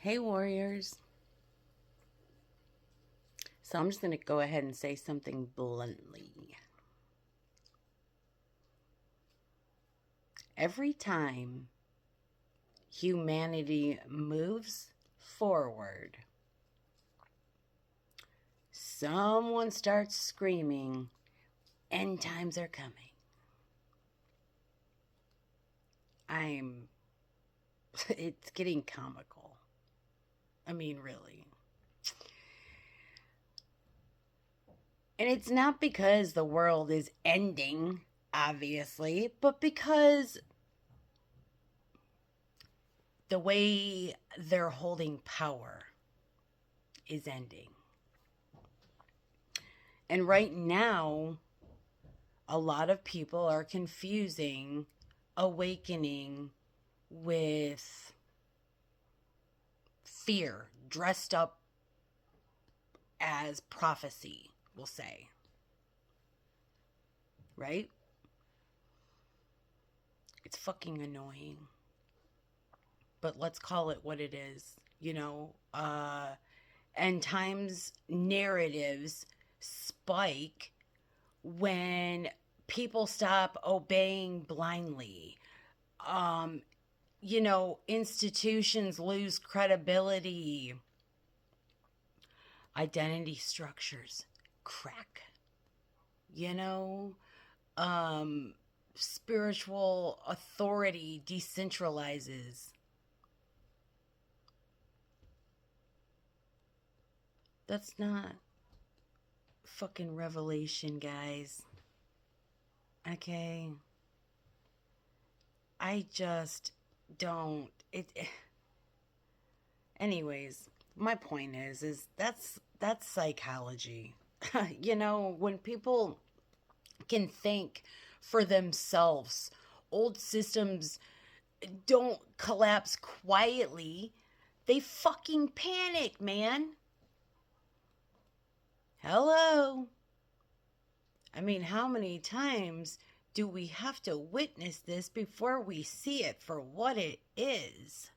Hey, warriors. So I'm just going to go ahead and say something bluntly. Every time humanity moves forward, someone starts screaming, end times are coming. I'm. It's getting comical. I mean, really. And it's not because the world is ending, obviously, but because the way they're holding power is ending. And right now, a lot of people are confusing awakening with fear dressed up as prophecy, we'll say. Right? It's fucking annoying. But let's call it what it is. End times narratives spike when people stop obeying blindly. Um, Institutions lose credibility. Identity structures crack. You know, um, Spiritual authority decentralizes. That's not fucking revelation, guys. Okay. I just don't. Anyways, my point is that's psychology. When people can think for themselves, old systems don't collapse quietly. They fucking panic, man. Hello. I mean, how many times do we have to witness this before we see it for what it is?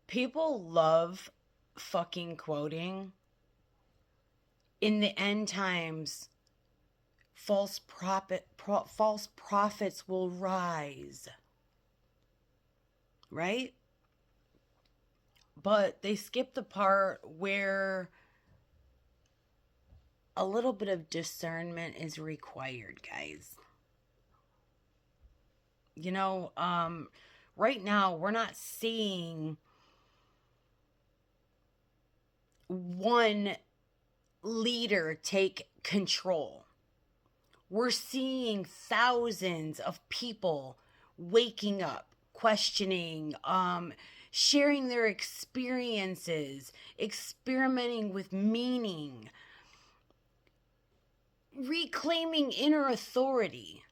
People love fucking quoting in the end times false prophets will rise, right? But they skip the part where a little bit of discernment is required, guys. You know, right now we're not seeing one leader take control. We're seeing thousands of people waking up, questioning, sharing their experiences, experimenting with meaning, reclaiming inner authority.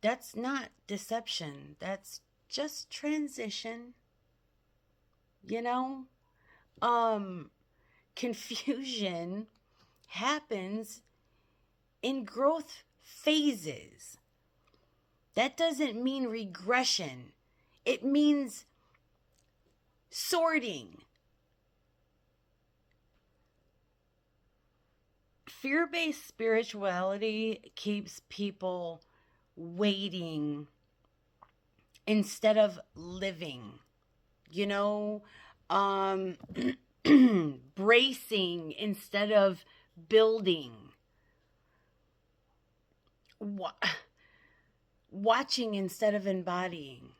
That's not deception. That's just transition. You know? Confusion happens in growth phases. That doesn't mean regression. It means sorting. Fear-based spirituality keeps people waiting instead of living. You know, um, bracing instead of building. Watching instead of embodying.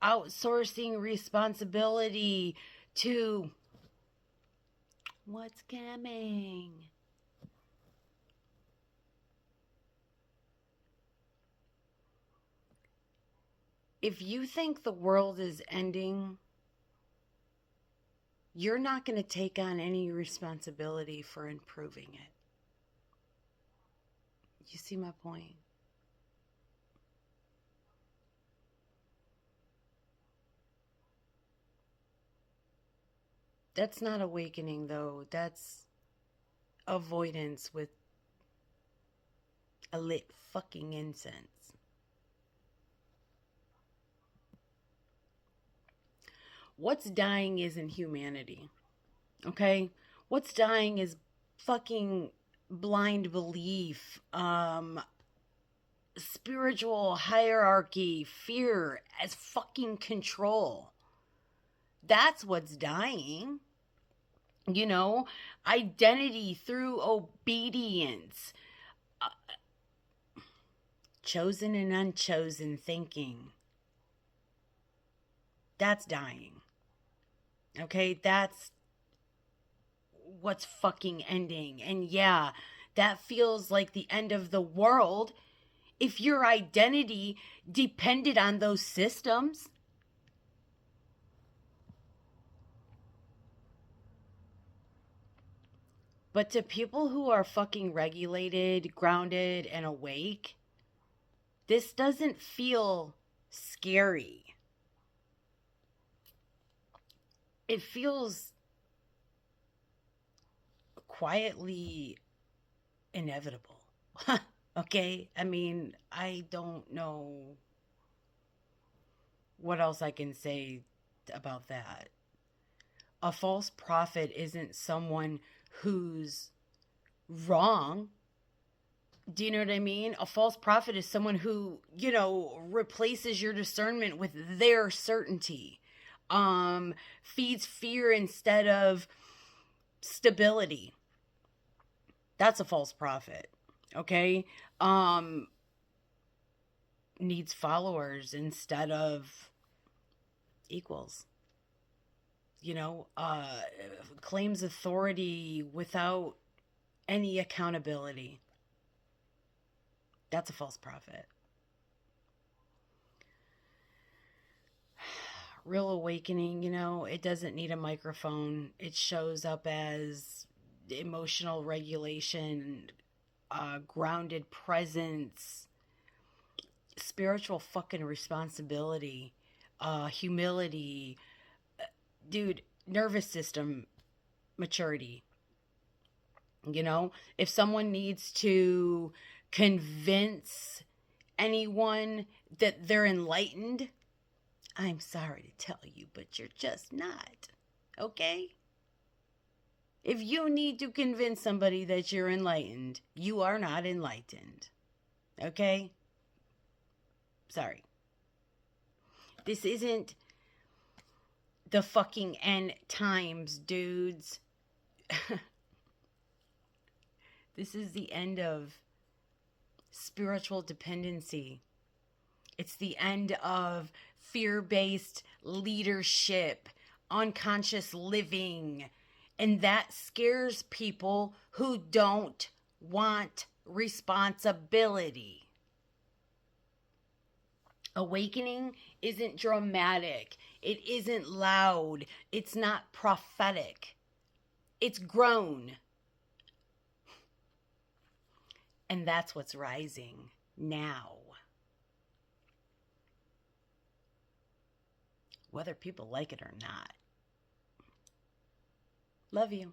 Outsourcing responsibility to what's coming. If you think the world is ending, you're not going to take on any responsibility for improving it. You see my point? That's not awakening, though. That's avoidance with a lit fucking incense. What's dying isn't humanity. Okay? What's dying is fucking blind belief, spiritual hierarchy, fear as fucking control. That's what's dying. You know, identity through obedience, uh, chosen and unchosen thinking. That's dying. Okay? That's what's fucking ending. And yeah, that feels like the end of the world if your identity depended on those systems. But to people who are fucking regulated, grounded, and awake, this doesn't feel scary. It feels quietly inevitable. Okay? I mean, I don't know what else I can say about that. A false prophet isn't someone who's wrong. Do you know what I mean? A false prophet is someone who, replaces your discernment with their certainty. Feeds fear instead of stability. That's a false prophet. Okay? Um Needs followers instead of equals. Claims authority without any accountability. That's a false prophet. Real awakening, it doesn't need a microphone. It shows up as emotional regulation, grounded presence, spiritual fucking responsibility, humility, dude, nervous system maturity. If someone needs to convince anyone that they're enlightened, I'm sorry to tell you, but you're just not. Okay? If you need to convince somebody that you're enlightened, you are not enlightened. Okay? Sorry. This isn't the fucking end times, dudes. This is the end of spiritual dependency. It's the end of fear-based leadership, unconscious living, and that scares people who don't want responsibility. Awakening isn't dramatic. It isn't loud. It's not prophetic. It's grown. And that's what's rising now. Whether people like it or not. Love you.